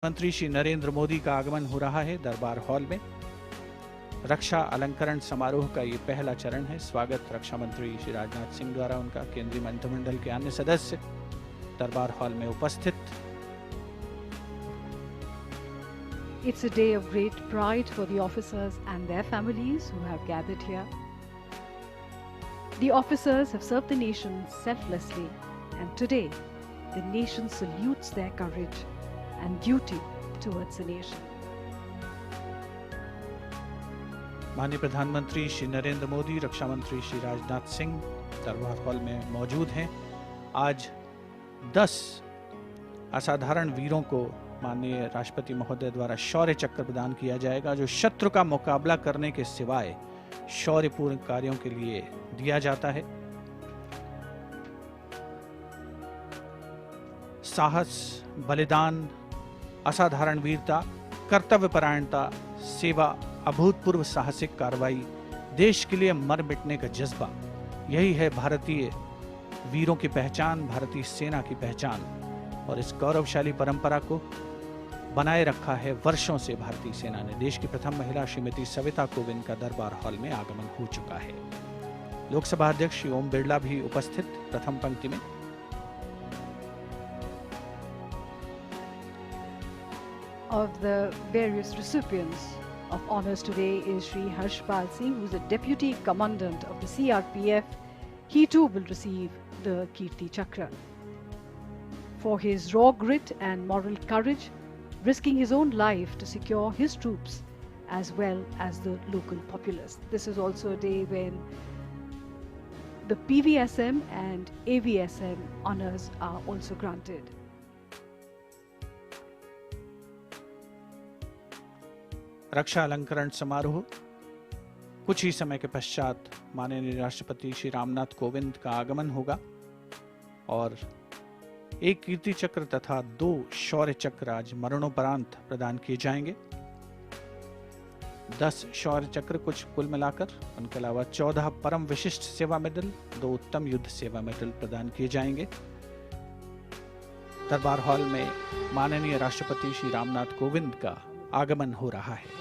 मंत्री श्री नरेंद्र मोदी का आगमन हो रहा है दरबार हॉल में। रक्षा अलंकरण समारोह का ये पहला चरण है। स्वागत रक्षा मंत्री श्री राजनाथ सिंह द्वारा उनका केंद्रीय मंत्रिमंडल के अन्य सदस्य दरबार हॉल में उपस्थित। It's a day of great pride for the officers and their families who have gathered here. The officers have served the nation selflessly, and today the nation salutes their courage and duty towards the nation. माननीय प्रधानमंत्री श्री नरेंद्र मोदी, रक्षा मंत्री Shri Rajnath Singh Darbar hall में मौजूद हैं। आज 10 असाधारण वीरों को माननीय राष्ट्रपति महोदय द्वारा शौर्य चक्र प्रदान किया जाएगा, जो शत्रु का मुकाबला करने के सिवाय शौर्यपूर्ण कार्यों के लिए दिया जाता है। साहस, बलिदान, असाधारण वीरता, कर्तव्यपरायणता, सेवा, अभूतपूर्व साहसिक कार्रवाई, देश के लिए मर मिटने का जज्बा, यही है भारतीय वीरों की पहचान, भारतीय सेना की पहचान। और इस गौरवशाली परंपरा को बनाए रखा है वर्षों से भारतीय सेना ने। देश की प्रथम महिला श्रीमती सविता कोविंद का दरबार हॉल में आगमन हो चुका है। लोकसभा अध्यक्ष श्री ओम बिरला भी उपस्थित प्रथम पंक्ति में। Of the various recipients of honors today is Shri Harshpal Singh, who is the Deputy Commandant of the CRPF. He too will receive the Kirti Chakra for his raw grit and moral courage, risking his own life to secure his troops as well as the local populace. This is also a day when the PVSM and AVSM honors are also granted. रक्षा अलंकरण समारोह कुछ ही समय के पश्चात माननीय राष्ट्रपति श्री रामनाथ कोविंद का आगमन होगा और एक कीर्ति चक्र तथा 2 शौर्य चक्र आज मरणोपरांत प्रदान किए जाएंगे। 10 शौर्य चक्र कुछ कुल मिलाकर, उनके अलावा 14 परम विशिष्ट सेवा मेडल, 2 उत्तम युद्ध सेवा मेडल प्रदान किए जाएंगे। दरबार हॉल में माननीय राष्ट्रपति श्री रामनाथ कोविंद का आगमन हो रहा है।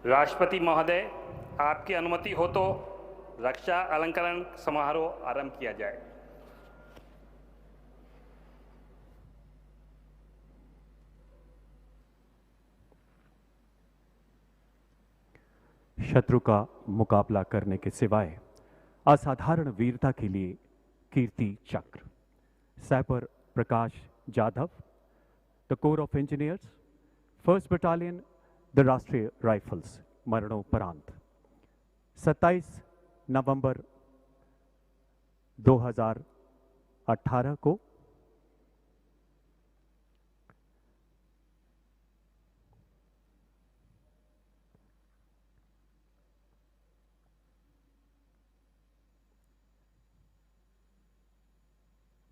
राष्ट्रपति महोदय, आपकी अनुमति हो तो रक्षा अलंकरण समारोह आरंभ किया जाए। शत्रु का मुकाबला करने के सिवाय असाधारण वीरता के लिए Kirti Chakra, sapper Prakash Jadhav, the corps of engineers, 1st battalion, the Rashtriya rifles, मरणोपरांत। 27 नवंबर 2018 को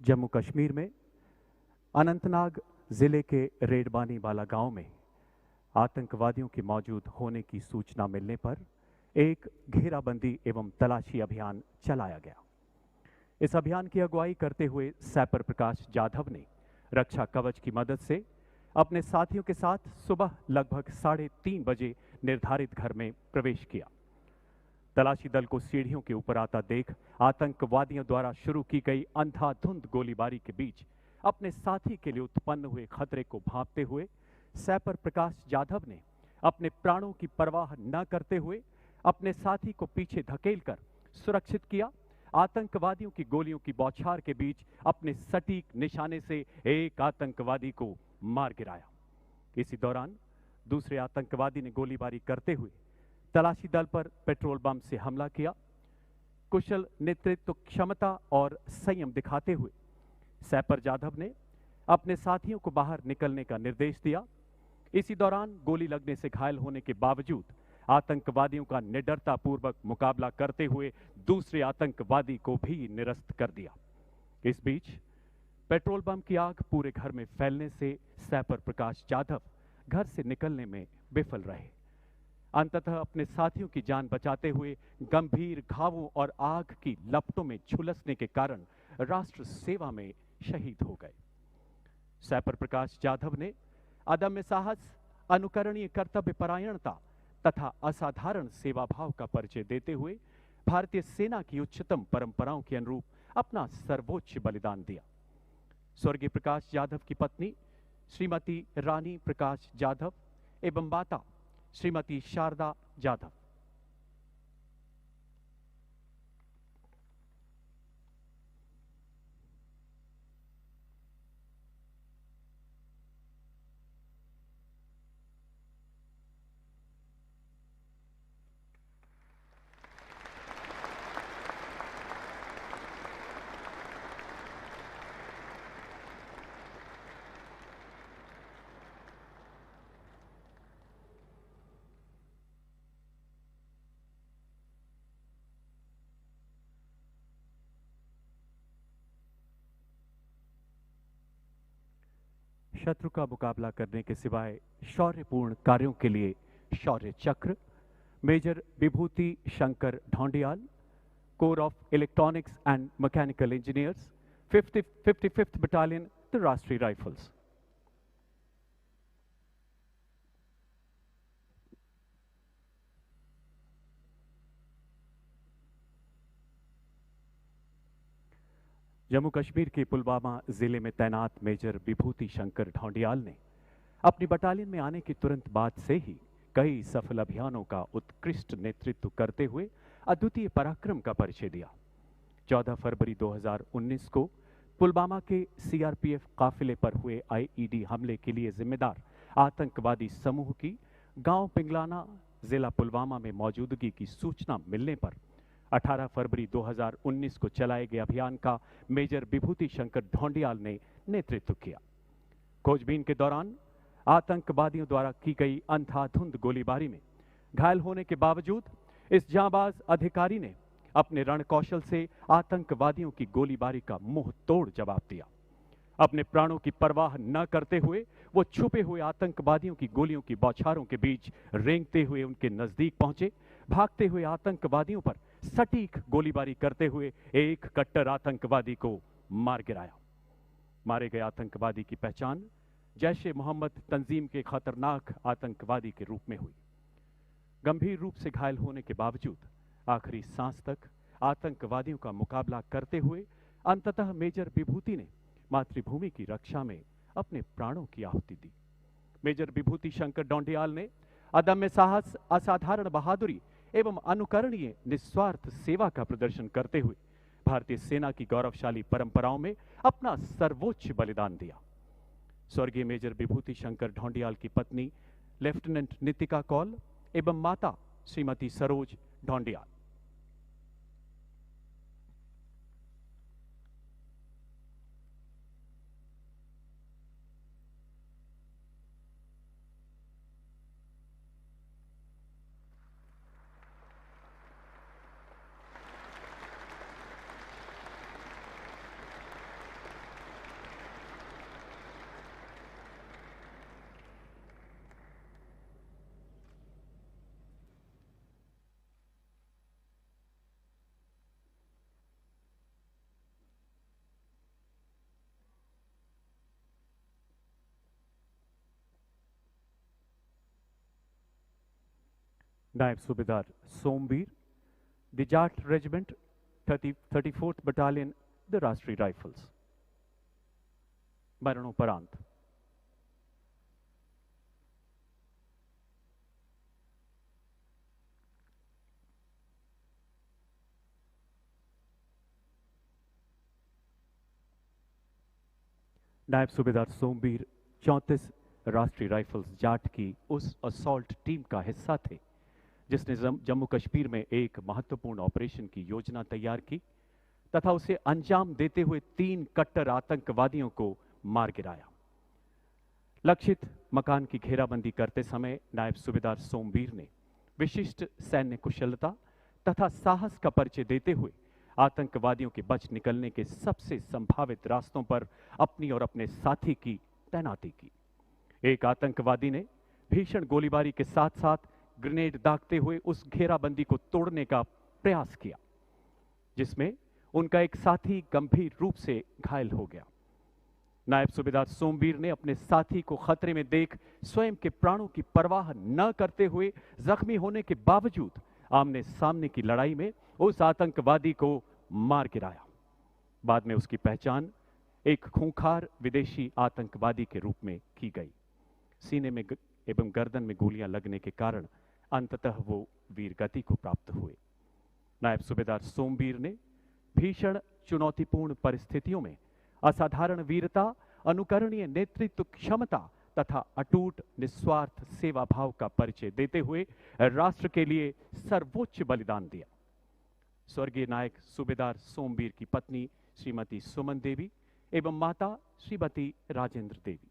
जम्मू कश्मीर में अनंतनाग जिले के रेडबानी वाला गांव में आतंकवादियों के मौजूद होने की सूचना मिलने पर एक घेराबंदी एवं तलाशी अभियान चलाया गया। इस अभियान की अगुवाई करते हुए सैपर प्रकाश जाधव ने रक्षा कवच की मदद से अपने साथियों के साथ सुबह लगभग 3:30 बजे निर्धारित घर में प्रवेश किया। तलाशी दल को सीढ़ियों के ऊपर आता देख आतंकवादियों द्वारा शुरू की गई अंधाधुंध गोलीबारी के बीच अपने साथी के लिए उत्पन्न हुए खतरे को भांपते हुए सैपर प्रकाश जाधव ने अपने प्राणों की परवाह न करते हुए अपने साथी को पीछे धकेलकर सुरक्षित किया। आतंकवादियों की गोलियों की बौछार के बीच अपने सटीक निशाने से एक आतंकवादी को मार गिराया। इसी दौरान दूसरे आतंकवादी ने गोलीबारी करते हुए तलाशी दल पर पेट्रोल बम से हमला किया। कुशल नेतृत्व क्षमता और संयम दिखाते हुए सैपर जाधव ने अपने साथियों को बाहर निकलने का निर्देश दिया। इसी दौरान गोली लगने से घायल होने के बावजूद आतंकवादियों का निडरतापूर्वक मुकाबला करते हुए दूसरे आतंकवादी को भी निरस्त कर दिया। इस बीच पेट्रोल बम की आग पूरे घर में फैलने से सैपर प्रकाश जाधव घर से निकलने में विफल रहे। अंततः अपने साथियों की जान बचाते हुए गंभीर घावों और आग की लपटों में झुलसने के कारण राष्ट्र सेवा में शहीद हो गए। सैपर प्रकाश जाधव ने अदम्य साहस, अनुकरणीय कर्तव्य परायणता तथा असाधारण सेवा भाव का परिचय देते हुए भारतीय सेना की उच्चतम परंपराओं के अनुरूप अपना सर्वोच्च बलिदान दिया। स्वर्गीय प्रकाश जाधव की पत्नी श्रीमती रानी प्रकाश जाधव एवं माता श्रीमती शारदा जाधव। शत्रु का मुकाबला करने के सिवाय शौर्यपूर्ण कार्यों के लिए शौर्य Chakra major Vibhuti Shankar Dhoundiyal, corps of electronics and mechanical engineers, 55th battalion, the Rashtriya rifles. Jammu Kashmir के पुलवामा जिले में तैनात मेजर विभूति शंकर ढोंडियाल ने अपनी बटालियन में आने के तुरंत बाद से ही कई सफल अभियानों का उत्कृष्ट नेतृत्व करते हुए अद्वितीय पराक्रम का परिचय दिया। 14 फरवरी 2019 को पुलवामा के सीआरपीएफ काफिले पर हुए आईईडी हमले के लिए जिम्मेदार आतंकवादी समूह की गांव पिंगलाना, जिला पुलवामा में मौजूदगी की सूचना मिलने पर 18 फरवरी 2019 को चलाए गए अभियान का मेजर विभूति शंकर ढोंडियाल ने नेतृत्व किया। खोजबीन के दौरान आतंकवादियों द्वारा की गई अंधाधुंध गोलीबारी में घायल होने के बावजूद इस जांबाज अधिकारी ने अपने रणकौशल से आतंकवादियों की गोलीबारी का मुंह तोड़ जवाब दिया। अपने प्राणों की परवाह न करते हुए वो छुपे हुए आतंकवादियों की गोलियों की बौछारों के बीच रेंगते हुए उनके नजदीक पहुंचे। भागते हुए आतंकवादियों पर सटीक गोलीबारी करते हुए एक कट्टर आतंकवादी को मार गिराया। मारे गए आतंकवादी की पहचान जैश-ए मोहम्मद तंजीम के खतरनाक आतंकवादी के रूप में हुई। गंभीर रूप से घायल होने के बावजूद आखिरी सांस तक आतंकवादियों का मुकाबला करते हुए अंततः मेजर विभूति ने मातृभूमि की रक्षा में अपने प्राणों की आहुति दी। मेजर विभूति शंकर ढोंडियाल ने अदम्य साहस, असाधारण बहादुरी एवं अनुकरणीय निस्वार्थ सेवा का प्रदर्शन करते हुए भारतीय सेना की गौरवशाली परंपराओं में अपना सर्वोच्च बलिदान दिया। स्वर्गीय मेजर विभूति शंकर ढोंडियाल की पत्नी लेफ्टिनेंट नितिका कौल एवं माता श्रीमती सरोज ढोंडियाल। नायब सूबेदार Somvir, the Jat regiment 34th battalion, the Rashtriya rifles. मरणोपरांत नायब सूबेदार सोमवीर 34 राष्ट्रीय राइफल्स जाट की उस असॉल्ट टीम का हिस्सा थे जिसने जम्मू कश्मीर में एक महत्वपूर्ण ऑपरेशन की योजना तैयार की तथा उसे अंजाम देते हुए 3 कट्टर आतंकवादियों को मार गिराया। लक्षित मकान की घेराबंदी करते समय नायब सूबेदार सोमवीर ने विशिष्ट सैन्य कुशलता तथा साहस का परिचय देते हुए आतंकवादियों के बच निकलने के सबसे संभावित रास्तों पर अपनी और अपने साथी की तैनाती की। एक आतंकवादी ने भीषण गोलीबारी के साथ साथ ग्रेनेड दागते हुए उस घेराबंदी को तोड़ने का प्रयास किया, जिसमें उनका एक साथी गंभीर रूप से घायल हो गया। नायब सूबेदार सोमवीर ने अपने साथी को खतरे में देख स्वयं के प्राणों की परवाह न करते हुए जख्मी होने के बावजूद आमने सामने की लड़ाई में उस आतंकवादी को मार गिराया। बाद में उसकी पहचान एक खूंखार विदेशी आतंकवादी के रूप में की गई। सीने में एवं गर्दन में गोलियां लगने के कारण अंततः वो वीरगति को प्राप्त हुए। नायब सूबेदार सोमवीर ने भीषण चुनौतीपूर्ण परिस्थितियों में असाधारण वीरता, अनुकरणीय नेतृत्व क्षमता तथा अटूट निस्वार्थ सेवा भाव का परिचय देते हुए राष्ट्र के लिए सर्वोच्च बलिदान दिया। स्वर्गीय नायक सूबेदार सोमवीर की पत्नी श्रीमती सुमन देवी एवं माता श्रीमती राजेंद्र देवी।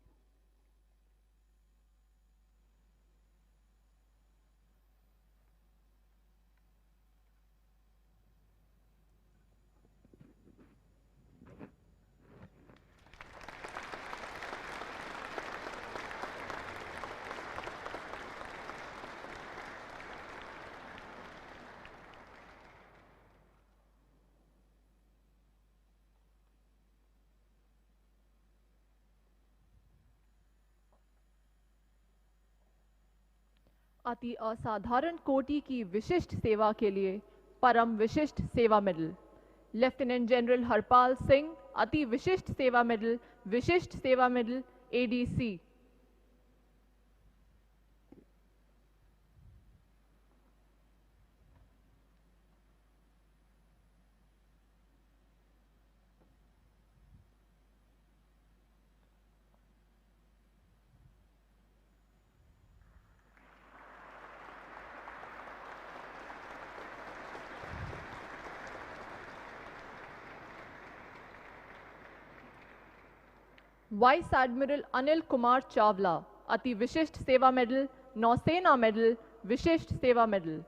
अति असाधारण कोटि की विशिष्ट सेवा के लिए परम विशिष्ट सेवा medal lieutenant general Harpal Singh, अति विशिष्ट सेवा medal ADC. Vice admiral Anil Kumar Chawla, अति विशिष्ट सेवा मेडल नौसेना मेडल विशिष्ट सेवा medal.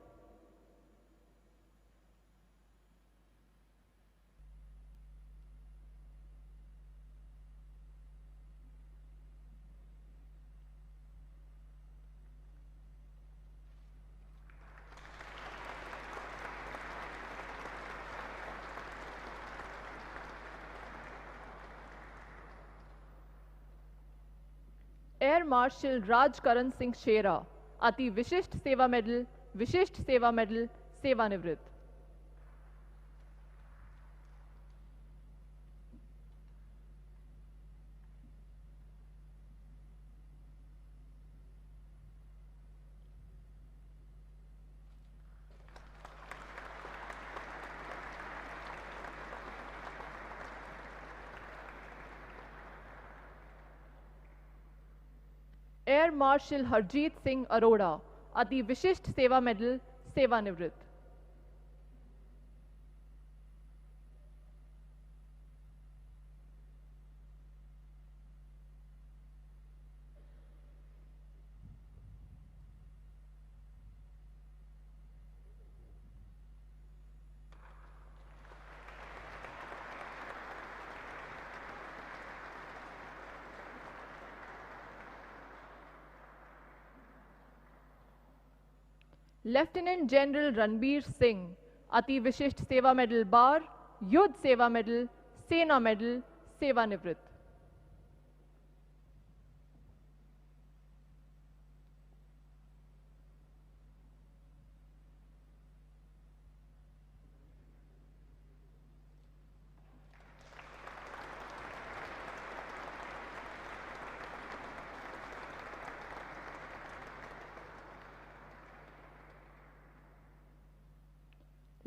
Air marshal Rajkaran Singh Shera, अति विशिष्ट सेवा मेडल सेवानिवृत्त। एयर मार्शल हरजीत सिंह अरोड़ा, अति विशिष्ट सेवा मेडल सेवानिवृत्त। लेफ्टिनेंट जनरल रणबीर सिंह, अति विशिष्ट सेवा मेडल बार, युद्ध सेवा मेडल, सेना मेडल, सेवानिवृत्त।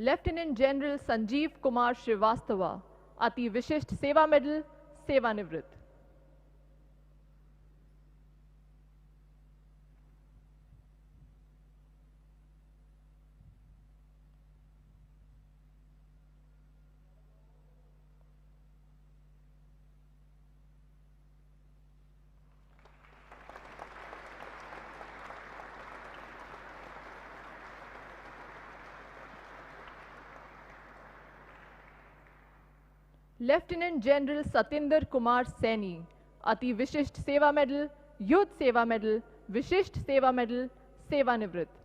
लेफ्टिनेंट जनरल संजीव कुमार श्रीवास्तवा, अति विशिष्ट सेवा मेडल, सेवानिवृत्त। लेफ्टिनेंट जनरल सतेंद्र कुमार सैनी, अति विशिष्ट सेवा मेडल, युद्ध सेवा मेडल, विशिष्ट सेवा मेडल, सेवानिवृत्त।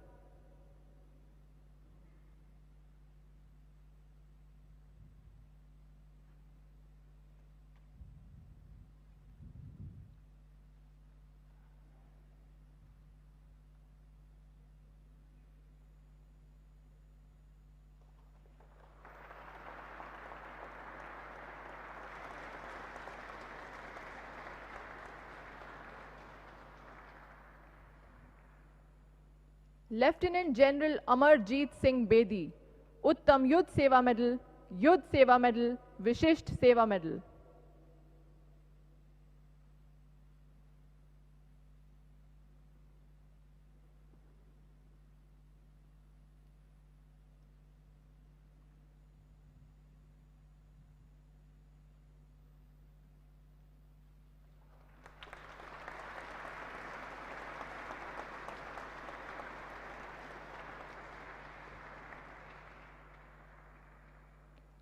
लेफ्टिनेंट जनरल अमरजीत सिंह बेदी, उत्तम युद्ध सेवा मेडल, युद्ध सेवा मेडल, विशिष्ट सेवा medal.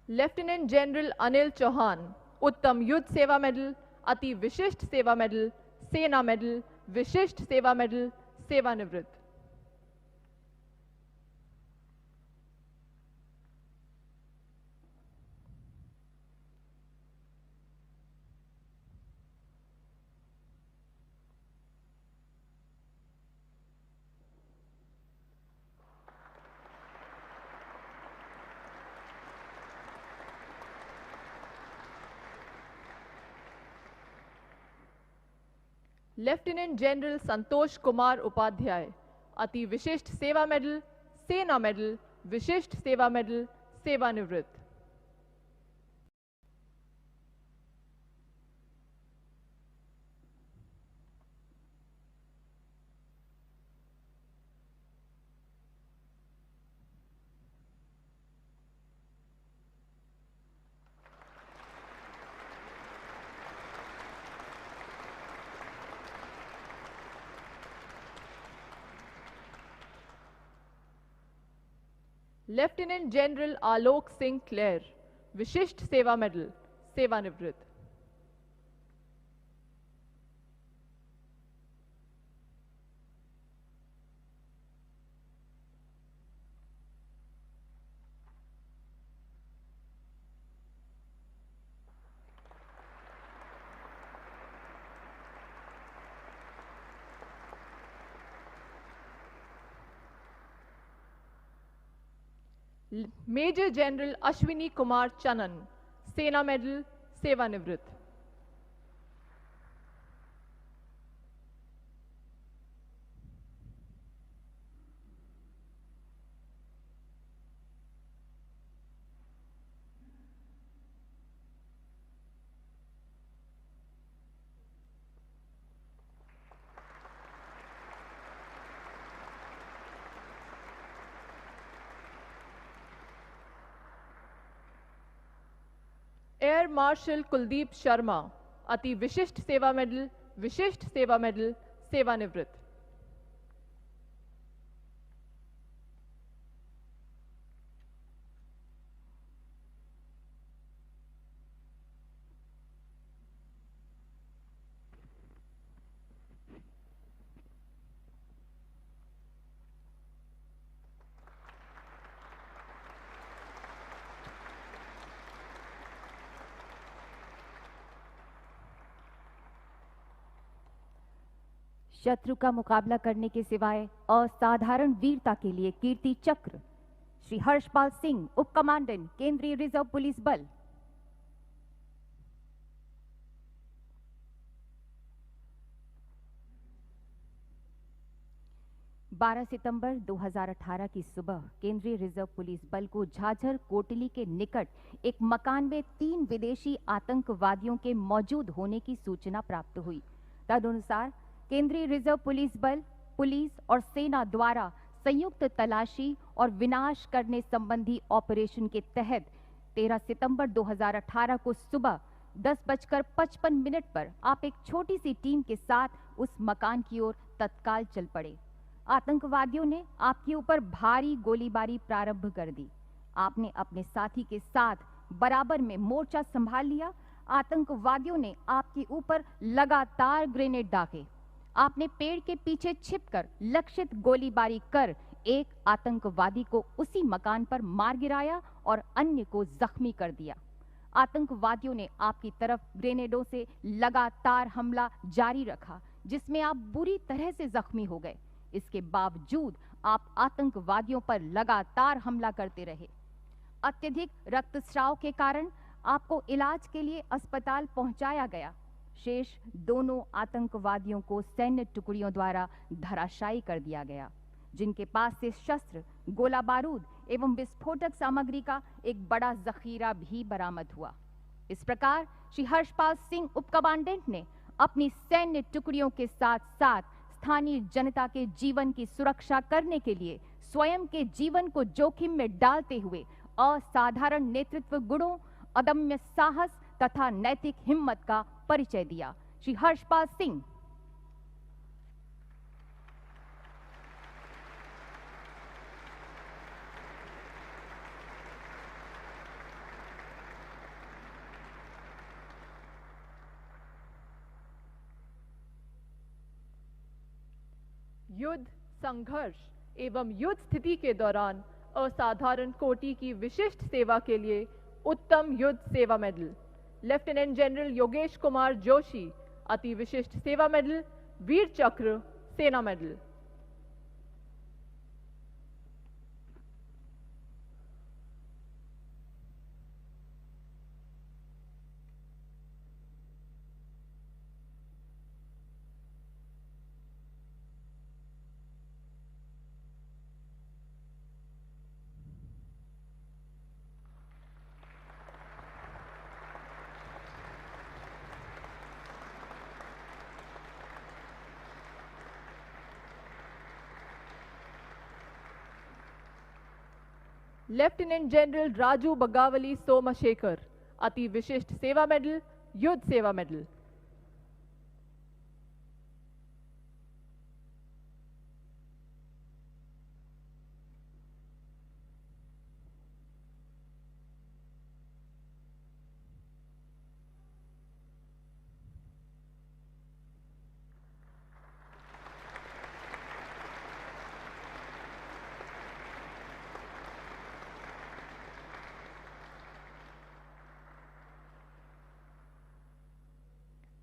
Lieutenant general Anil Chauhan, Uttam युद्ध सेवा मेडल, अति विशिष्ट सेवा मेडल, सेना मेडल, विशिष्ट सेवा मेडल, सेवानिवृत्त। लेफ्टिनेंट जनरल संतोष कुमार उपाध्याय, अति विशिष्ट सेवा मेडल, सेना मेडल, विशिष्ट सेवा मेडल, सेवानिवृत्त। लेफ्टिनेंट जनरल आलोक सिंह क्लेर, विशिष्ट सेवा मेडल, सेवानिवृत्त। मेजर जनरल अश्विनी कुमार चनन, सेना मेडल, सेवानिवृत्त। एयर मार्शल कुलदीप शर्मा, अति विशिष्ट सेवा मेडल, विशिष्ट सेवा मेडल, सेवानिवृत्त। शत्रु का मुकाबला करने के सिवाय असाधारण वीरता के लिए कीर्ति चक्र श्री हर्षपाल सिंह, उप कमांडेंट, केंद्रीय रिजर्व पुलिस बल। 12 सितंबर 2018 की सुबह केंद्रीय रिजर्व पुलिस बल को झाझर कोटली के निकट एक मकान में 3 विदेशी आतंकवादियों के मौजूद होने की सूचना प्राप्त हुई। तदनुसार केंद्रीय रिजर्व पुलिस बल, पुलिस और सेना द्वारा संयुक्त तलाशी और विनाश करने संबंधी ऑपरेशन के तहत 13 सितंबर 2018 को सुबह 10:55 पर आप एक छोटी सी टीम के साथ उस मकान की ओर तत्काल चल पड़े। आतंकवादियों ने आपके ऊपर भारी गोलीबारी प्रारंभ कर दी। आपने अपने साथी के साथ बराबर में मोर्चा संभाल लिया। आतंकवादियों ने आपके ऊपर लगातार ग्रेनेड दागे। आपने पेड़ के पीछे छिपकर लक्षित गोलीबारी कर एक आतंकवादी को उसी मकान पर मार गिराया और अन्य को जख्मी कर दिया। आतंकवादियों ने आपकी तरफ ग्रेनेडों से लगातार हमला जारी रखा, जिसमें आप बुरी तरह से जख्मी हो गए। इसके बावजूद आप आतंकवादियों पर लगातार हमला करते रहे। अत्यधिक रक्तस्राव के कारण आपको इलाज के लिए अस्पताल पहुंचाया गया। शेष दोनों आतंकवादियों को सैन्य टुकड़ियों द्वारा धराशायी कर दिया गया, जिनके पास से शस्त्र, गोला बारूद एवं विस्फोटक सामग्री का एक बड़ा जखीरा भी बरामद हुआ। इस प्रकार श्री हर्षपाल सिंह उप कमांडेंट ने अपनी सैन्य टुकड़ियों के साथ साथ स्थानीय जनता के जीवन की सुरक्षा करने के लिए स्वयं के जीवन को जोखिम में डालते हुए असाधारण नेतृत्व गुणों, अदम्य साहस तथा नैतिक हिम्मत का परिचय दिया। श्री हर्षपाल सिंह। युद्ध, संघर्ष एवं युद्ध स्थिति के दौरान असाधारण कोटि की विशिष्ट सेवा के लिए उत्तम युद्ध सेवा medal, lieutenant general Yogesh Kumar Joshi अति विशिष्ट सेवा मेडल, वीर चक्र, सेना medal. Lieutenant general Raju Bagavali Somashekhar अति विशिष्ट सेवा मेडल, युद्ध सेवा मेडल।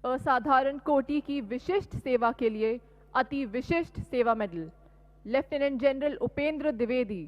असाधारण कोटि की विशिष्ट सेवा के लिए अति विशिष्ट सेवा medal, lieutenant general Upendra Dwivedi.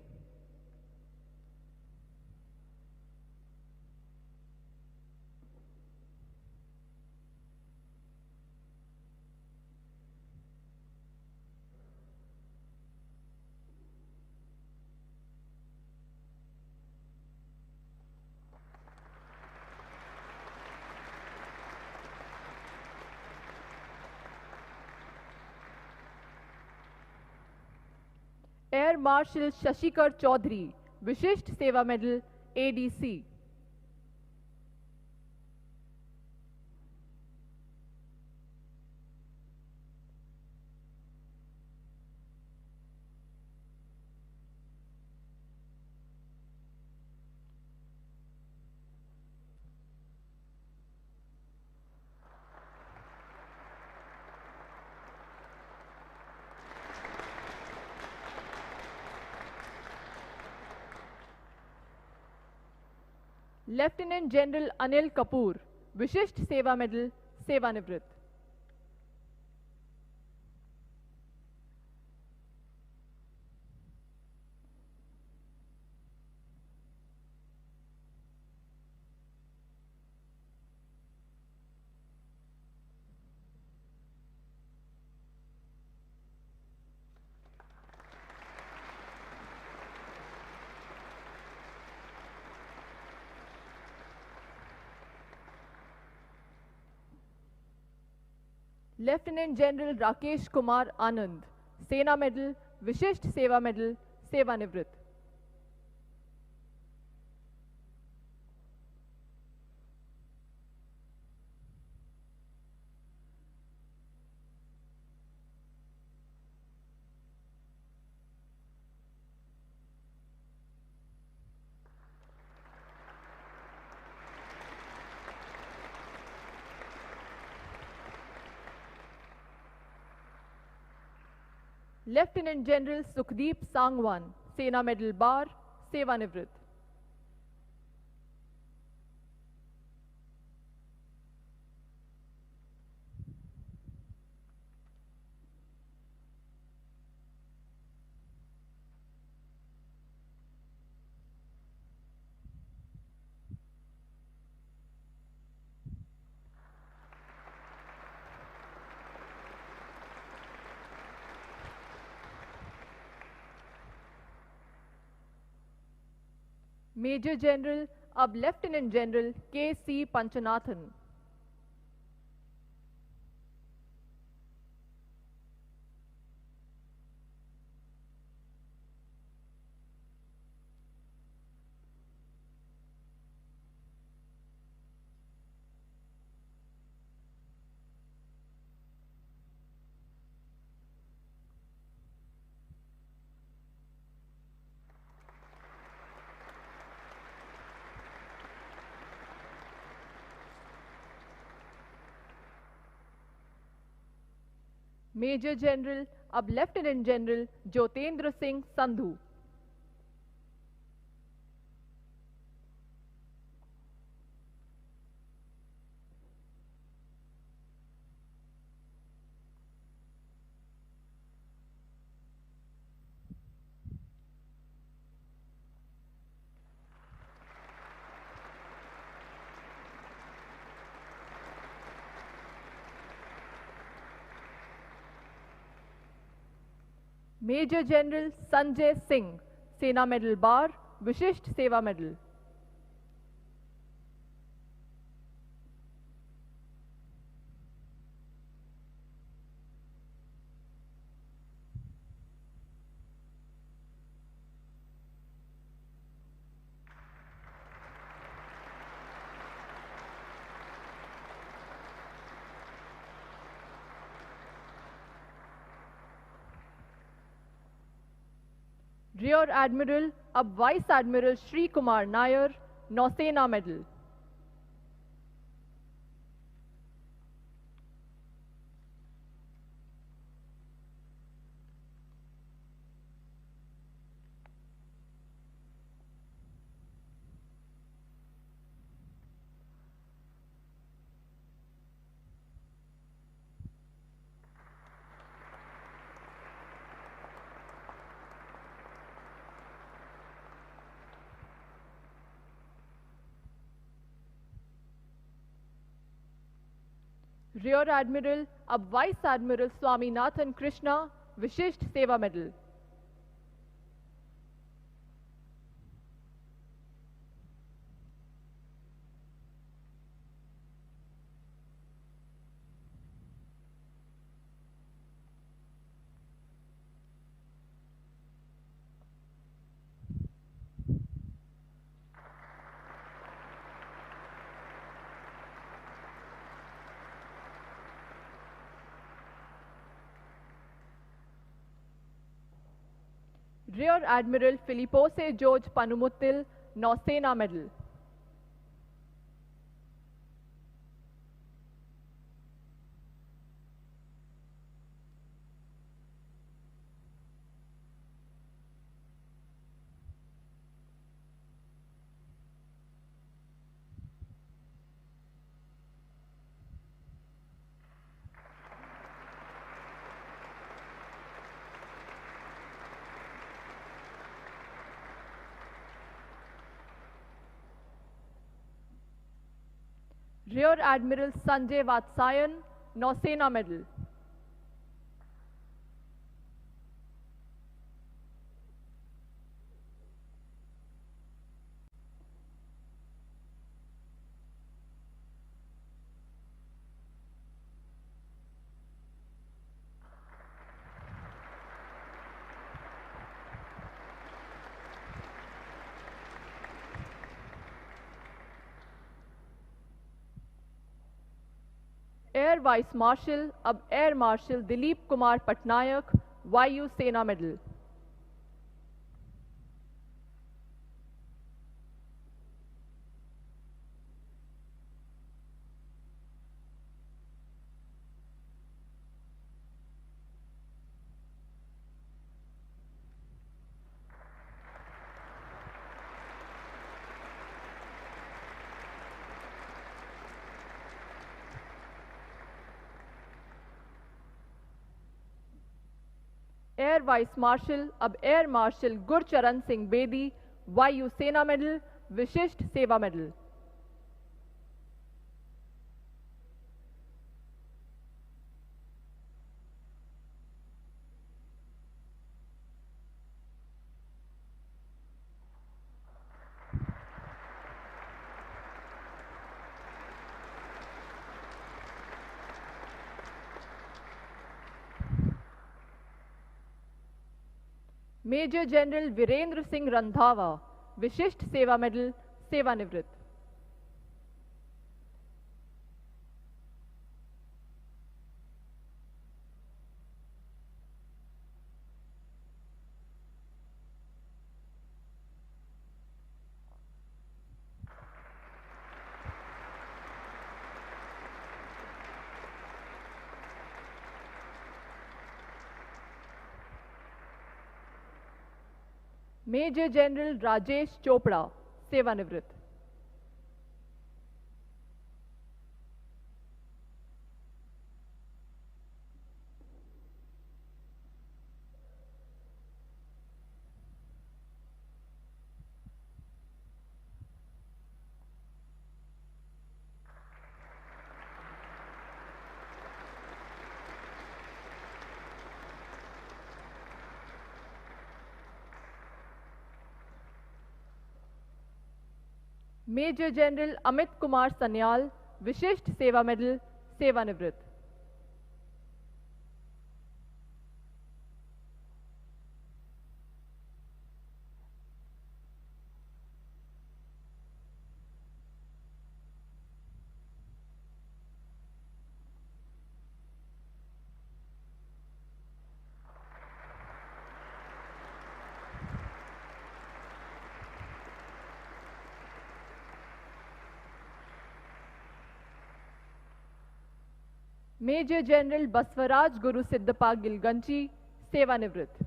Air marshal Shashikar Chaudhary Vishisht सेवा medal, ADC. Lieutenant general Anil Kapoor Vishisht सेवा मेडल, सेवानिवृत्त। Lieutenant general Rakesh Kumar Anand, Sena medal, विशिष्ट सेवा मेडल, सेवानिवृत्त। लेफ्टिनेंट जनरल सुखदीप सांगवान, सेना मेडल बार, सेवानिवृत्त। मेजर जनरल अब lieutenant general K C. Panchanathan. Major general अब lieutenant general Jyotendra Singh Sandhu. Major general Sanjay Singh, सेना मेडल बार, विशिष्ट सेवा मेडल। रियर एडमिरल अब vice admiral Sreekumar Nair, नौसेना मेडल। रियर एडमिरल अब वाइस एडमिरल स्वामीनाथन कृष्णा, विशिष्ट सेवा medal. Rear admiral Philipose George Pynumootil, नौसेना medal. Rear admiral Sanjay Vatsayan, नौसेना मेडल। एयर वाइस मार्शल अब air marshal Dilip Kumar Patnaik, Vayu Sena medal. Air vice marshal अब air marshal Gurcharan Singh Bedi, Vayu Sena medal, विशिष्ट सेवा medal. Major general Virendra Singh Randhawa, Vishisht सेवा मेडल, सेवानिवृत्त। मेजर जनरल राजेश चोपड़ा, सेवानिवृत्त। मेजर जनरल अमित कुमार सन्याल, विशिष्ट सेवा मेडल, सेवानिवृत्त। मेजर जनरल बसवराज गुरु सिद्धपा गिलगंची, सेवानिवृत्त।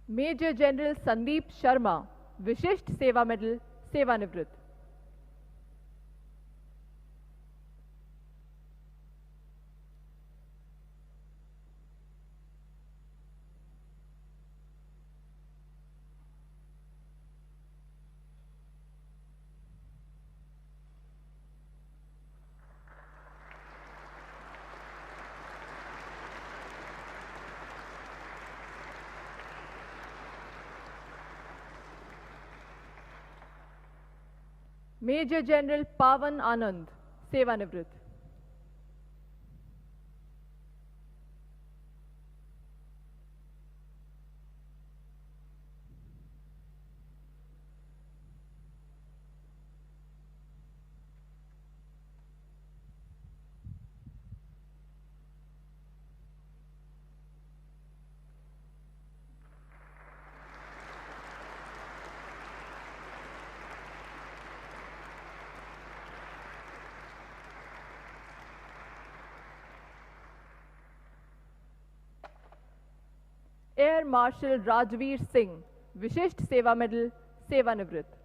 मेजर जनरल संदीप शर्मा, विशिष्ट सेवा मेडल, सेवानिवृत्त। मेजर जनरल पावन आनंद, सेवानिवृत्त। एयर मार्शल राजवीर सिंह, विशिष्ट सेवा मेडल, सेवानिवृत्त।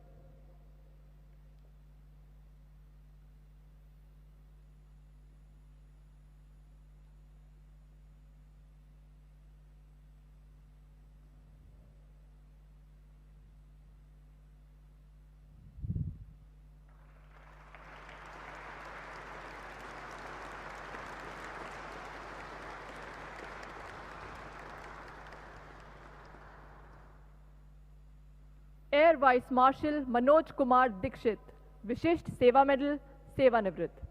Air vice marshal Manoj Kumar Dixit, Vishisht सेवा मेडल, सेवानिवृत्त।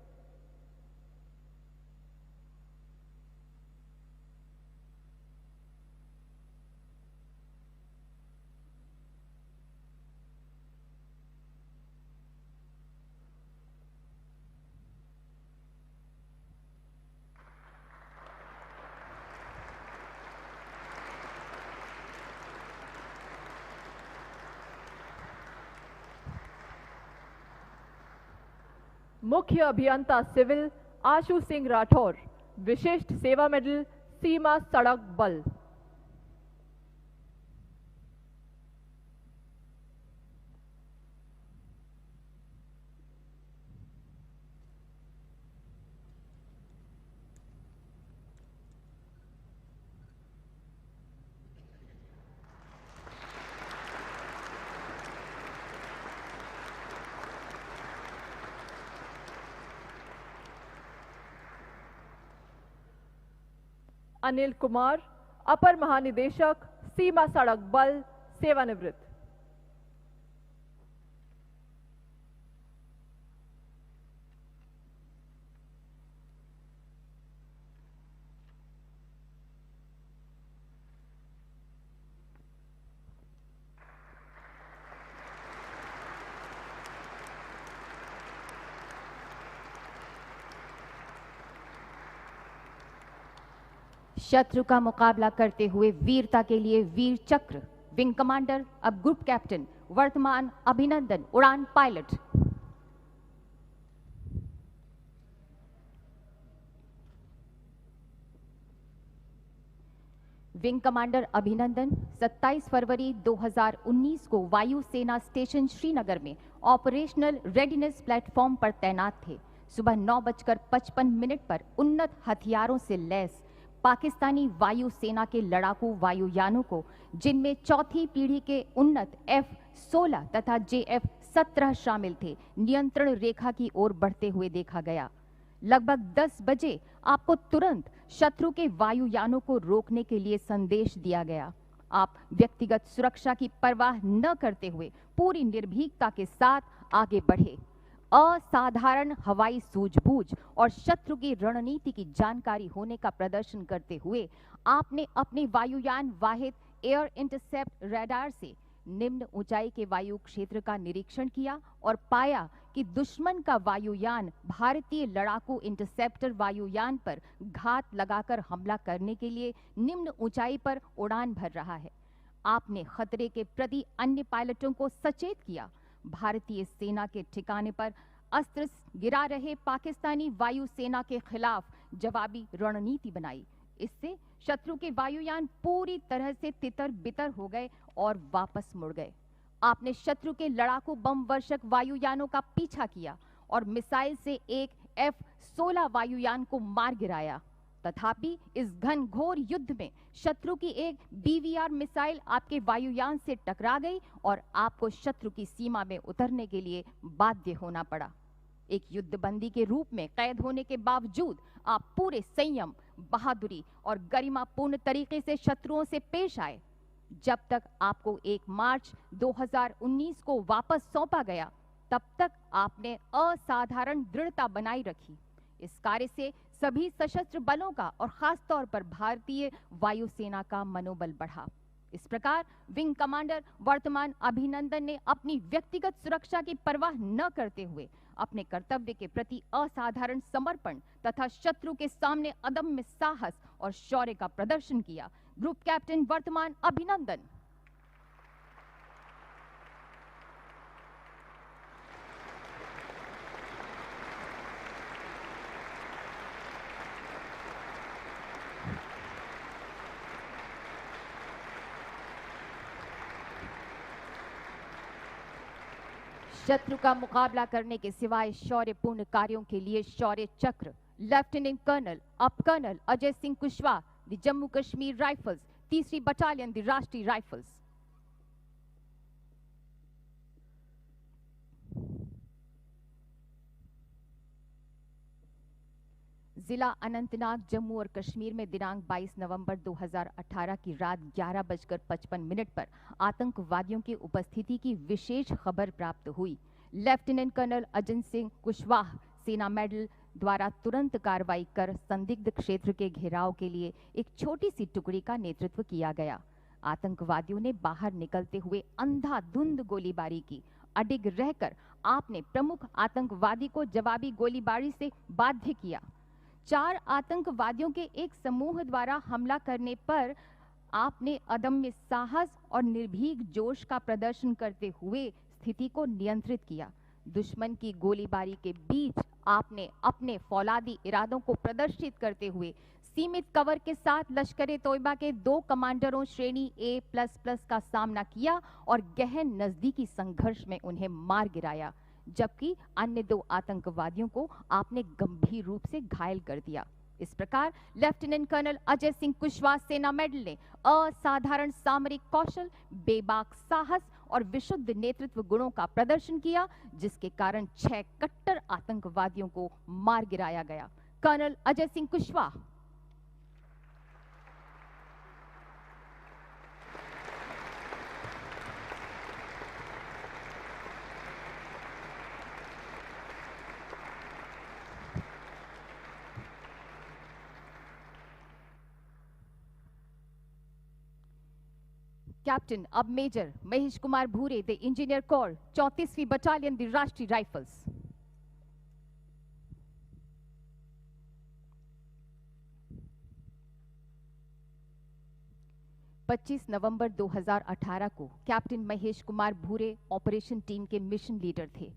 मुख्य अभियंता सिविल आशु सिंह राठौर, विशिष्ट सेवा मेडल, सीमा सड़क बल। अनिल कुमार, अपर महानिदेशक, सीमा सड़क बल, सेवानिवृत्त। शत्रु का मुकाबला करते हुए वीरता के लिए वीर चक्र, विंग कमांडर अब ग्रुप कैप्टन वर्तमान अभिनंदन, उड़ान पायलट। विंग कमांडर अभिनंदन 27 फरवरी 2019 को वायु सेना स्टेशन श्रीनगर में ऑपरेशनल रेडीनेस प्लेटफॉर्म पर तैनात थे। सुबह 9:55 पर उन्नत हथियारों से लैस पाकिस्तानी वायु सेना के लड़ाकू वायुयानों को, जिनमें चौथी पीढ़ी के उन्नत F-16 तथा JF-17 शामिल थे, नियंत्रण रेखा की ओर बढ़ते हुए देखा गया। लगभग 10 बजे आपको तुरंत शत्रु के वायुयानों को रोकने के लिए संदेश दिया गया। आप व्यक्तिगत सुरक्षा की परवाह न करते हुए पूरी निर्भीकता के साथ आगे बढ़े। असाधारण हवाई सूझबूझ और शत्रु की रणनीति की जानकारी होने का प्रदर्शन करते हुए आपने अपने वायुयान वाहिद एयर इंटरसेप्ट रडार से निम्न ऊंचाई के वायु क्षेत्र का निरीक्षण किया और पाया कि दुश्मन का वायुयान भारतीय लड़ाकू इंटरसेप्टर वायुयान पर घात लगाकर हमला करने के लिए निम्न ऊंचाई पर उड़ान भर रहा है। आपने खतरे के प्रति अन्य पायलटों को सचेत किया। भारतीय सेना के ठिकाने पर अस्त्र गिरा रहे पाकिस्तानी वायु सेना के खिलाफ जवाबी रणनीति बनाई। इससे शत्रु के वायुयान पूरी तरह से तितर बितर हो गए और वापस मुड़ गए। आपने शत्रु के लड़ाकू बम वर्षक वायुयानों का पीछा किया और मिसाइल से एक F-16 वायुयान को मार गिराया। तथापि इस घनघोर युद्ध में शत्रु की एक BVR मिसाइल आपके वायुयान से टकरा गई और आपको शत्रु की सीमा में उतरने के लिए बाध्य होना पड़ा। एक युद्धबंदी के रूप में कैद होने के बावजूद आप पूरे संयम, बहादुरी और गरिमापूर्ण तरीके से शत्रुओं से पेश आए। जब तक आपको 1 मार्च 2019 को वापस सौंपा गया, तब तक आपने असाधारण दृढ़ता बनाई रखी। इस कार्य से सभी सशस्त्र बलों का और खास तौर पर भारतीय वायुसेना का मनोबल बढ़ा। इस प्रकार विंग कमांडर वर्तमान अभिनंदन ने अपनी व्यक्तिगत सुरक्षा की परवाह न करते हुए अपने कर्तव्य के प्रति असाधारण समर्पण तथा शत्रु के सामने अदम्य साहस और शौर्य का प्रदर्शन किया। ग्रुप कैप्टन वर्तमान अभिनंदन। शत्रु का मुकाबला करने के सिवाय शौर्यपूर्ण कार्यों के लिए शौर्य चक्र लेफ्टिनेंट कर्नल अब colonel Ajay Singh Kushwaha, the Jammu Kashmir rifles, 3री बटालियन, द राष्ट्रीय राइफल्स। जिला अनंतनाग जम्मू और कश्मीर में दिनांक 22 नवंबर 2018 की रात 11:55 पर आतंकवादियों की उपस्थिति की विशेष खबर प्राप्त हुई। लेफ्टिनेंट कर्नल अजय सिंह कुशवाहा सेना मेडल द्वारा तुरंत कार्रवाई कर संदिग्ध क्षेत्र के घेराव के लिए एक छोटी सी टुकड़ी का नेतृत्व किया गया। आतंकवादियों ने बाहर निकलते हुए अंधाधुंध गोलीबारी की। अडिग रहकर आपने प्रमुख आतंकवादी को जवाबी गोलीबारी से बाध्य किया। 4 आतंकवादियों के एक समूह द्वारा हमला करने पर आपने अदम्य साहस और निर्भीक जोश का प्रदर्शन करते हुए स्थिति को नियंत्रित किया। दुश्मन की गोलीबारी के बीच आपने अपने फौलादी इरादों को प्रदर्शित करते हुए सीमित कवर के साथ लश्कर तोयबा के 2 कमांडरों श्रेणी A++ का सामना किया और गहन नजदीकी संघर्ष में उन्हें मार गिराया, जबकि अन्य 2 आतंकवादियों को आपने गंभीर रूप से घायल कर दिया। इस प्रकार लेफ्टिनेंट कर्नल अजय सिंह कुशवाहा सेना मेडल ने असाधारण सामरिक कौशल, बेबाक साहस और विशुद्ध नेतृत्व गुणों का प्रदर्शन किया, जिसके कारण 6 कट्टर आतंकवादियों को मार गिराया गया। कर्नल अजय सिंह कुशवाहा। कैप्टन अब major Mahesh Kumar Bhure the engineer corps 34वीं बटालियन द राष्ट्रीय राइफल्स। पच्चीस नवंबर 2018 को captain Mahesh Kumar Bhure operation team के मिशन लीडर थे।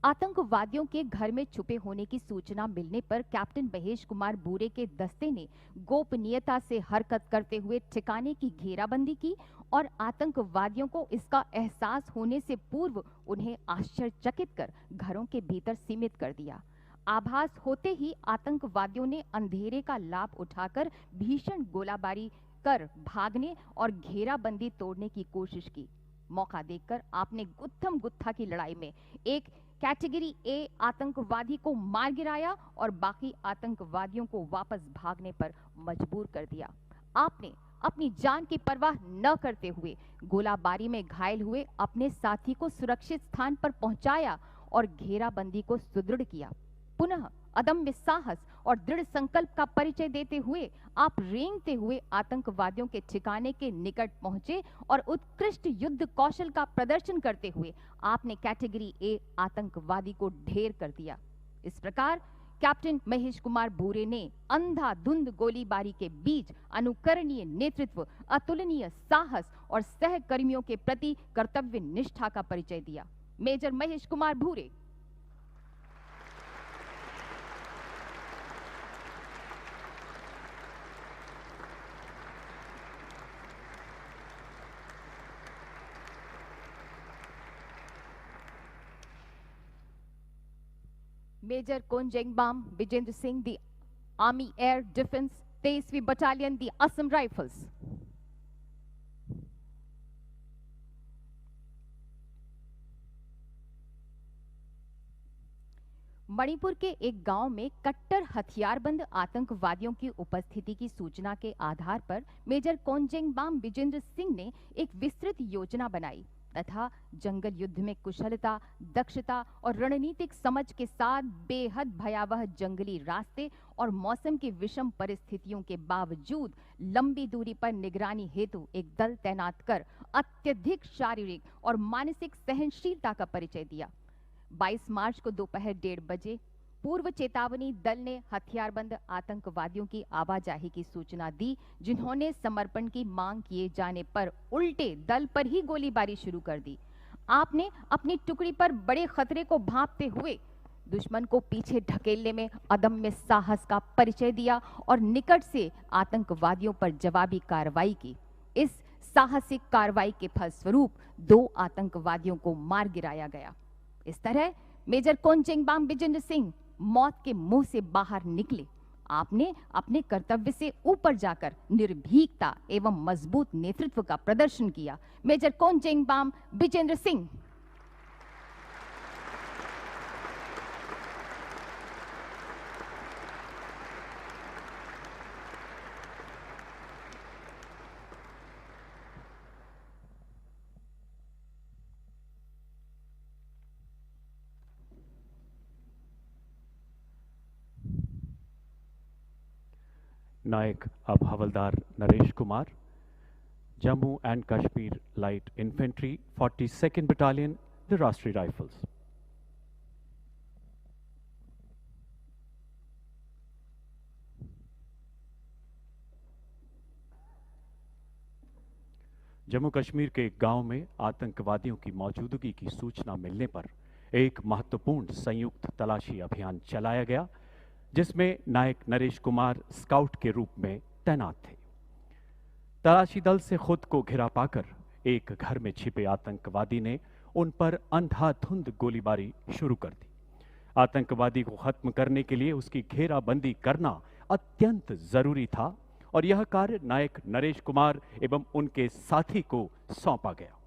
आतंकवादियों के घर में छुपे होने की सूचना मिलने पर कैप्टन महेश कुमार भूरे के दस्ते ने गोपनीयता से हरकत करते हुए ठिकाने की घेराबंदी की और आतंकवादियों को इसका एहसास होने से पूर्व उन्हें आश्चर्यचकित कर घरों के भीतर सीमित कर दिया। आभास होते ही आतंकवादियों ने अंधेरे का लाभ उठाकर भीषण गोलाबारी कर भागने और घेराबंदी तोड़ने की कोशिश की। मौका देखकर आपने गुत्थम गुत्था की लड़ाई में एक कैटेगरी ए आतंकवादी को मार गिराया और बाकी आतंकवादियों को वापस भागने पर मजबूर कर दिया। आपने अपनी जान की परवाह न करते हुए गोलाबारी में घायल हुए अपने साथी को सुरक्षित स्थान पर पहुंचाया और घेराबंदी को सुदृढ़ किया। पुनः अदम्य साहस और दृढ़ संकल्प का परिचय देते हुए आप रेंगते हुए आतंकवादियों के ठिकाने के निकट पहुंचे और उत्कृष्ट युद्ध कौशल का प्रदर्शन करते हुए आपने कैटेगरी ए आतंकवादी को ढेर कर दिया। इस प्रकार कैप्टन महेश कुमार भूरे ने अंधाधुंध गोलीबारी के बीच अनुकरणीय नेतृत्व, अतुलनीय साहस और सहकर्मियों के प्रति कर्तव्य निष्ठा का परिचय दिया। Major Mahesh Kumar Bhure. Major Konjengbam Vijendra Singh the army air defence 23वीं battalion the Assam rifles. Manipur के एक गांव में कट्टर हथियारबंद आतंकवादियों की उपस्थिति की सूचना के आधार पर मेजर कोंजेंगबाम विजेंद्र सिंह ने एक विस्तृत योजना बनाई तथा जंगल युद्ध में कुशलता, दक्षता और रणनीतिक समझ के साथ बेहद भयावह जंगली रास्ते और मौसम की विषम परिस्थितियों के बावजूद लंबी दूरी पर निगरानी हेतु एक दल तैनात कर अत्यधिक शारीरिक और मानसिक सहनशीलता का परिचय दिया। 22 मार्च को दोपहर 1:30 बजे पूर्व चेतावनी दल ने हथियारबंद आतंकवादियों की आवाजाही की सूचना दी, जिन्होंने समर्पण की मांग किए जाने पर उल्टे दल पर ही गोलीबारी शुरू कर दी। आपने अपनी टुकड़ी पर बड़े खतरे को भांपते हुए दुश्मन को पीछे ढकेलने में अदम्य साहस का परिचय दिया और निकट से आतंकवादियों पर जवाबी कार्रवाई की। इस साहसिक कार्रवाई के फलस्वरूप 2 आतंकवादियों को मार गिराया गया। इस तरह मेजर कोंजेंगबाम विजेंद्र सिंह मौत के मुंह से बाहर निकले। आपने अपने कर्तव्य से ऊपर जाकर निर्भीकता एवं मजबूत नेतृत्व का प्रदर्शन किया। मेजर कोंजेंगबाम विजेंद्र सिंह। नायक अब हवलदार Naresh Kumar, Jammu and Kashmir light infantry 42nd battalion, the Rashtriya rifles. Jammu Kashmir के एक गांव में आतंकवादियों की मौजूदगी की सूचना मिलने पर एक महत्वपूर्ण संयुक्त तलाशी अभियान चलाया गया, जिसमें नायक नरेश कुमार स्काउट के रूप में तैनात थे। तलाशी दल से खुद को घिरा पाकर एक घर में छिपे आतंकवादी ने उन पर अंधाधुंध गोलीबारी शुरू कर दी। आतंकवादी को खत्म करने के लिए उसकी घेराबंदी करना अत्यंत जरूरी था और यह कार्य नायक नरेश कुमार एवं उनके साथी को सौंपा गया।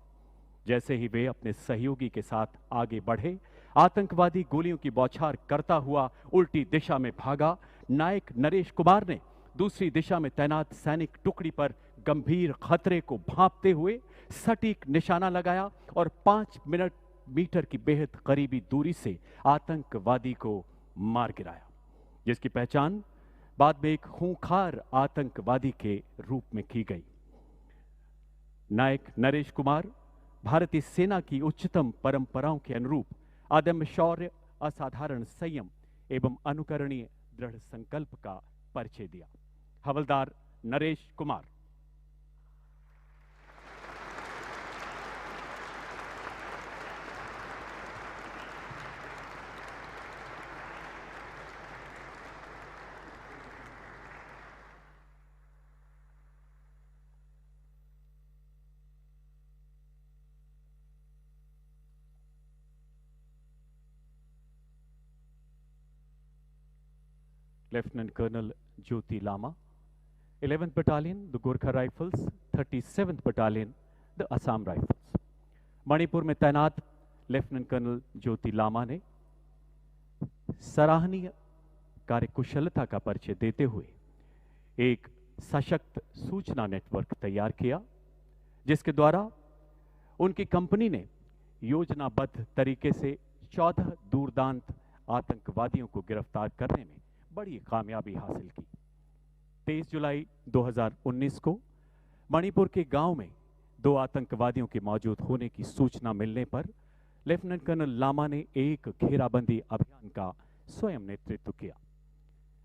जैसे ही वे अपने सहयोगी के साथ आगे बढ़े, आतंकवादी गोलियों की बौछार करता हुआ उल्टी दिशा में भागा। नायक नरेश कुमार ने दूसरी दिशा में तैनात सैनिक टुकड़ी पर गंभीर खतरे को भांपते हुए सटीक निशाना लगाया और 5 मीटर की बेहद करीबी दूरी से आतंकवादी को मार गिराया, जिसकी पहचान बाद में एक खूंखार आतंकवादी के रूप में की गई। नायक नरेश कुमार भारतीय सेना की उच्चतम परंपराओं के अनुरूप अदम्य शौर्य, असाधारण संयम एवं अनुकरणीय दृढ़ संकल्प का परिचय दिया। हवलदार Naresh Kumar. Lieutenant Colonel Jyoti Lama, 11th Battalion, the Gorkha Rifles, 37th Battalion, the Assam Rifles। Manipur में तैनात लेफ्टिनेंट कर्नल ज्योति लामा ने सराहनीय कार्यकुशलता का परिचय देते हुए एक सशक्त सूचना नेटवर्क तैयार किया, जिसके द्वारा उनकी कंपनी ने योजनाबद्ध तरीके से 14 दूरदांत आतंकवादियों को गिरफ्तार करने में बड़ी कामयाबी हासिल की। 23 जुलाई 2019 को मणिपुर के गांव में 2 आतंकवादियों के मौजूद होने की सूचना मिलने पर लेफ्टिनेंट कर्नल लामा ने एक घेराबंदी अभियान का स्वयं नेतृत्व किया।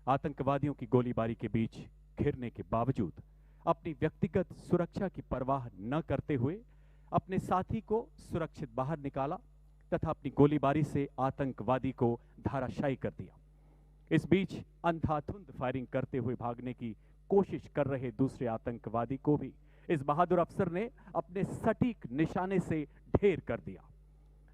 आतंकवादियों की गोलीबारी के बीच घिरने के बावजूद अपनी व्यक्तिगत सुरक्षा की परवाह न करते हुए अपने साथी को सुरक्षित बाहर निकाला तथा अपनी गोलीबारी से आतंकवादी को धराशायी कर दिया। इस बीच अंधाधुंध फायरिंग करते हुए भागने की कोशिश कर रहे दूसरे आतंकवादी को भी इस बहादुर अफसर ने अपने सटीक निशाने से ढेर कर दिया।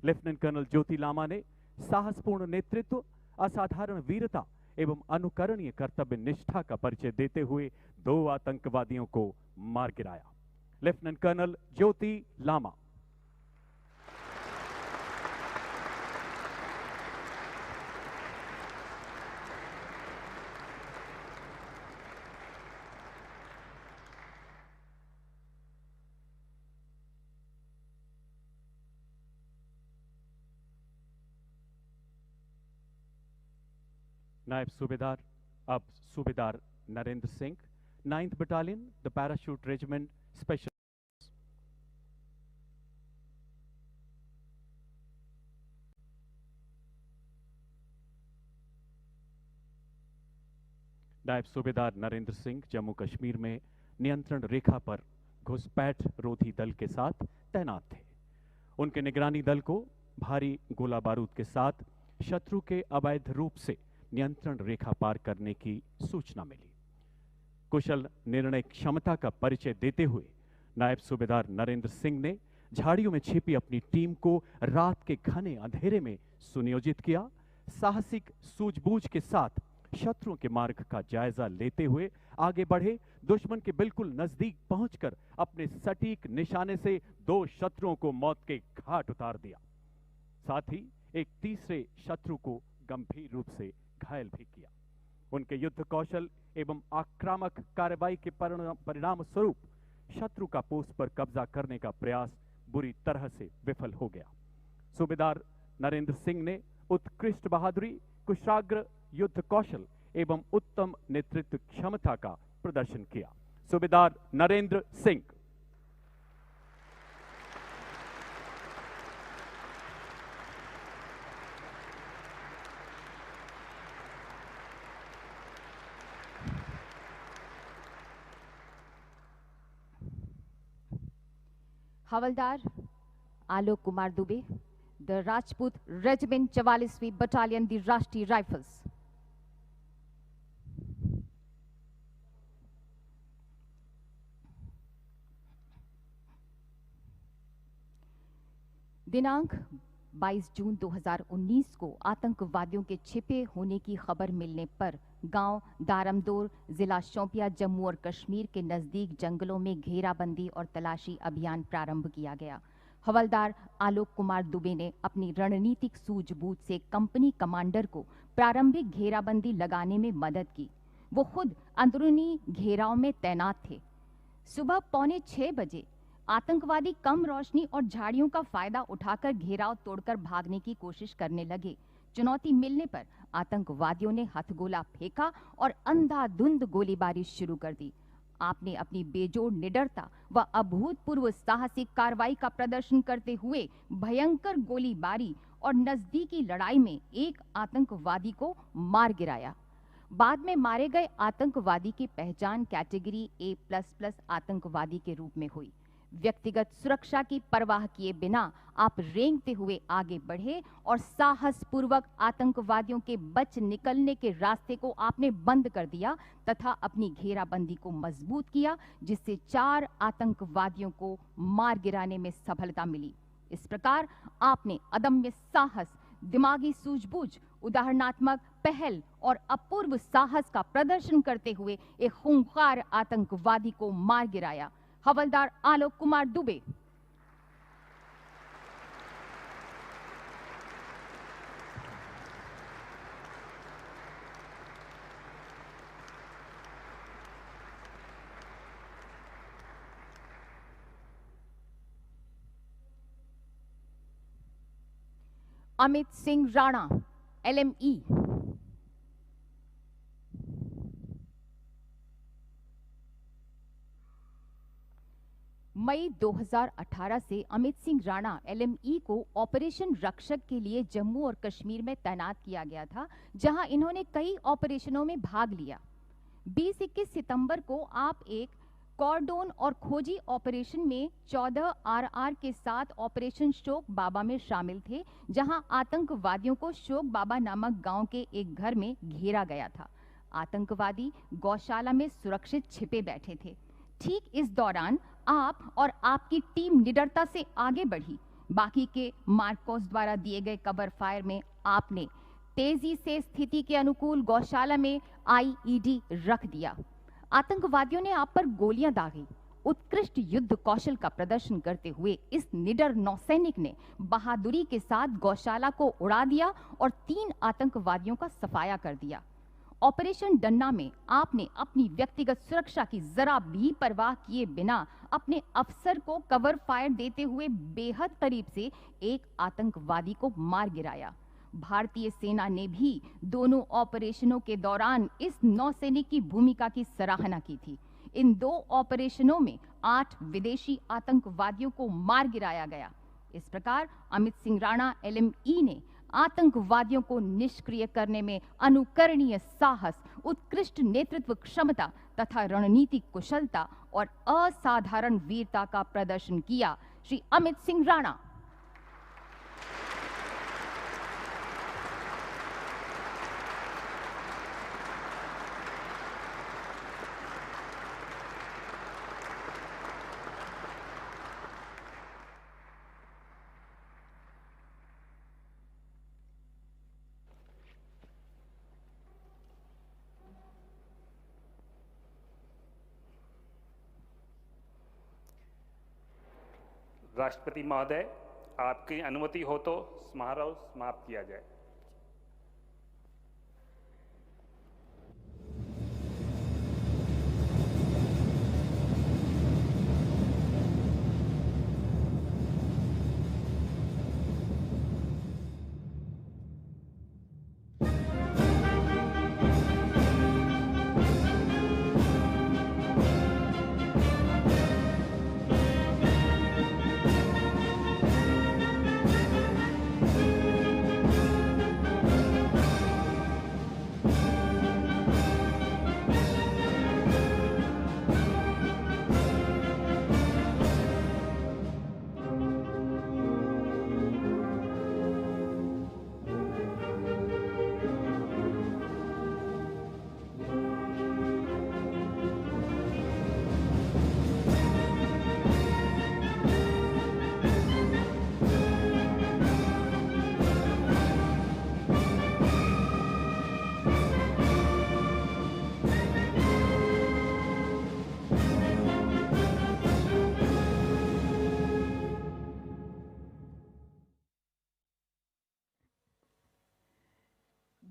लेफ्टिनेंट कर्नल ज्योति लामा ने साहसपूर्ण नेतृत्व, असाधारण वीरता एवं अनुकरणीय कर्तव्य निष्ठा का परिचय देते हुए 2 आतंकवादियों को मार गिराया। लेफ्टिनेंट कर्नल ज्योति लामा। नायब सूबेदार अब सूबेदार Narendra Singh, 9th battalion, the parachute regiment special. नायब सूबेदार नरेंद्र सिंह जम्मू कश्मीर में नियंत्रण रेखा पर घुसपैठ रोधी दल के साथ तैनात थे। उनके निगरानी दल को भारी गोला बारूद के साथ शत्रु के अवैध रूप से नियंत्रण रेखा पार करने की सूचना मिली। कुशल निर्णय क्षमता का परिचय देते हुए नायब सूबेदार नरेंद्र सिंह ने झाड़ियों में छिपी अपनी टीम को रात के घने अंधेरे में सुनियोजित किया। साहसिक सूझबूझ के साथ शत्रुओं के मार्ग का जायजा लेते हुए आगे बढ़े। दुश्मन के बिल्कुल नजदीक पहुंचकर अपने सटीक निशाने से 2 शत्रुओं को मौत के घाट उतार दिया। साथ ही एक तीसरे शत्रु को गंभीर रूप से घायल भी किया। उनके युद्ध कौशल एवं आक्रामक कार्रवाई के परिणाम स्वरूप शत्रु का पोस्ट पर कब्जा करने का प्रयास बुरी तरह से विफल हो गया। सूबेदार नरेंद्र सिंह ने उत्कृष्ट बहादुरी, कुशाग्र युद्ध कौशल एवं उत्तम नेतृत्व क्षमता का प्रदर्शन किया। सूबेदार नरेंद्र सिंह। हवलदार आलोक कुमार दुबे, द राजपूत रेजिमेंट 44वीं बटालियन, द राष्ट्रीय राइफल्स। दिनांक 22 जून 2019 को आतंकवादियों के छिपे होने की खबर मिलने पर गांव दारमदोर, जिला शोपियां, जम्मू और कश्मीर के नजदीक जंगलों में घेराबंदी और तलाशी अभियान प्रारंभ किया गया। हवलदार आलोक कुमार दुबे ने अपनी रणनीतिक सूझबूझ से कंपनी कमांडर को प्रारंभिक घेराबंदी लगाने में मदद की। वो खुद अंदरूनी घेराव में तैनात थे। सुबह 5:45 बजे आतंकवादी कम रोशनी और झाड़ियों का फायदा उठाकर घेराव तोड़कर भागने की कोशिश करने लगे। चुनौती मिलने पर आतंकवादियों ने हथगोला फेंका और अंधाधुंध गोलीबारी शुरू कर दी। आपने अपनी बेजोड़ निडरता व अभूतपूर्व साहसिक कार्रवाई का प्रदर्शन करते हुए भयंकर गोलीबारी और नजदीकी लड़ाई में एक आतंकवादी को मार गिराया। बाद में मारे गए आतंकवादी की पहचान कैटेगरी A++ आतंकवादी के रूप में हुई। व्यक्तिगत सुरक्षा की परवाह किए बिना आप रेंगते हुए आगे बढ़े और साहसपूर्वक आतंकवादियों के बच निकलने के रास्ते को आपने बंद कर दिया तथा अपनी घेराबंदी को मजबूत किया, जिससे 4 आतंकवादियों को मार गिराने में सफलता मिली। इस प्रकार आपने अदम्य साहस, दिमागी सूझबूझ, उदाहरणात्मक पहल और अपूर्व साहस का प्रदर्शन करते हुए एक खूंखार आतंकवादी को मार गिराया। हवलदार आलोक कुमार दुबे। अमित सिंह राणा, LME। मई 2018 से अमित सिंह राणा LME को ऑपरेशन रक्षक के लिए जम्मू और कश्मीर में तैनात किया गया था, जहां इन्होंने कई ऑपरेशनों में भाग लिया। 20-21 सितंबर को आप एक कॉर्डोन और खोजी ऑपरेशन में 14 RR के साथ ऑपरेशन शोक बाबा में शामिल थे, जहां आतंकवादियों को शोक बाबा नामक गांव के एक घर में घेरा गया था। आतंकवादी गौशाला में सुरक्षित छिपे बैठे थे। ठीक इस दौरान आप और आपकी टीम निडरता से आगे बढ़ी। बाकी के मार्कोस द्वारा दिए गए कवर फायर में आपने तेजी से स्थिति के अनुकूल गौशाला में IED रख दिया। आतंकवादियों ने आप पर गोलियां दागी। उत्कृष्ट युद्ध कौशल का प्रदर्शन करते हुए इस निडर नौसैनिक ने बहादुरी के साथ गौशाला को उड़ा दिया और 3 आतंकवादियों का सफाया कर दिया। ऑपरेशन डन्ना में आपने अपनी व्यक्तिगत सुरक्षा की जरा भी परवाह किए बिना अपने अफसर को कवर फायर देते हुए बेहद करीब से एक आतंकवादी को मार गिराया। भारतीय सेना ने भी दोनों ऑपरेशनों के दौरान इस नौसैनिक की भूमिका की सराहना की थी। इन 2 ऑपरेशनों में 8 विदेशी आतंकवादियों को मार गिराया गया। इस प्रकार अमित सिंह राणा LME ने आतंकवादियों को निष्क्रिय करने में अनुकरणीय साहस, उत्कृष्ट नेतृत्व क्षमता तथा रणनीतिक कुशलता और असाधारण वीरता का प्रदर्शन किया। श्री अमित सिंह राणा। राष्ट्रपति महोदय, आपकी अनुमति हो तो समारोह समाप्त किया जाए।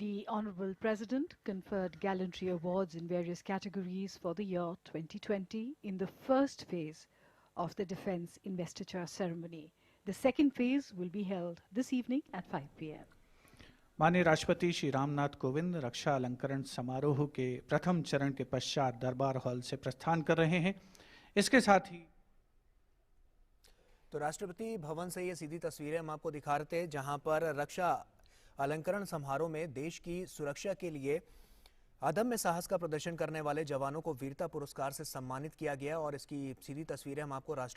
The Honorable President conferred gallantry awards in various categories for the year 2020 in the first phase of the Defence Investiture ceremony. The second phase will be held this evening at 5 p.m. माननीय राष्ट्रपति श्री रामनाथ कोविंद रक्षा अलंकरण समारोह के प्रथम चरण के पश्चात दरबार हॉल से प्रस्थान कर रहे हैं। इसके साथ ही तो राष्ट्रपति भवन से ये सीधी तस्वीरें हम आपको दिखा रहे थे, जहां पर रक्षा अलंकरण समारोह में देश की सुरक्षा के लिए अदम्य साहस का प्रदर्शन करने वाले जवानों को वीरता पुरस्कार से सम्मानित किया गया और इसकी सीधी तस्वीरें हम आपको राष्ट्र